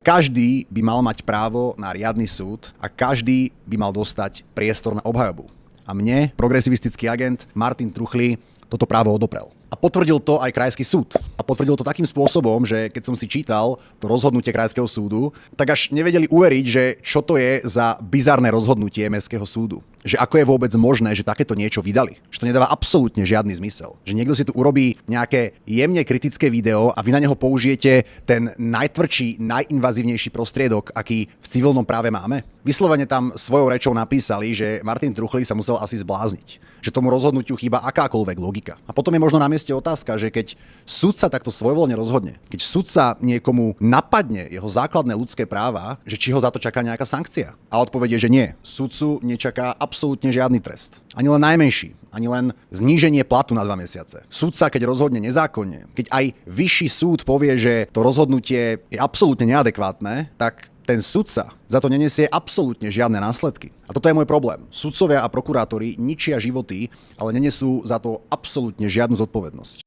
Každý by mal mať právo na riadny súd a každý by mal dostať priestor na obhajobu. A mne, progresivistický agent Martin Truchly, toto právo odoprel. A potvrdil to aj Krajský súd. A potvrdil to takým spôsobom, že keď som si čítal to rozhodnutie Krajského súdu, tak až nevedeli uveriť, že čo to je za bizarné rozhodnutie Mestského súdu. Že ako je vôbec možné, že takéto niečo vydali. Že to nedáva absolútne žiadny zmysel. Že niekto si tu urobí nejaké jemne kritické video a vy na neho použijete ten najtvrdší, najinvazívnejší prostriedok, aký v civilnom práve máme. Vyslovene tam svojou rečou napísali, že Martin Truchly sa musel asi zblázniť. Že tomu rozhodnutiu chýba akákoľvek logika. A potom je možno na mieste otázka, že keď sudca takto svojvoľne rozhodne, keď sudca niekomu napadne jeho základné ľudské práva, že či ho za to čaká nejaká sankcia. A odpoveď je, že nie. Sudcu nečaká absolútne žiadny trest. Ani len najmenší. Ani len zníženie platu na 2 mesiace. Sudca, keď rozhodne nezákonne, keď aj vyšší súd povie, že to rozhodnutie je absolútne neadekvátne, tak ten sudca za to nenesie absolútne žiadne následky. A toto je môj problém. Sudcovia a prokurátori ničia životy, ale nenesú za to absolútne žiadnu zodpovednosť.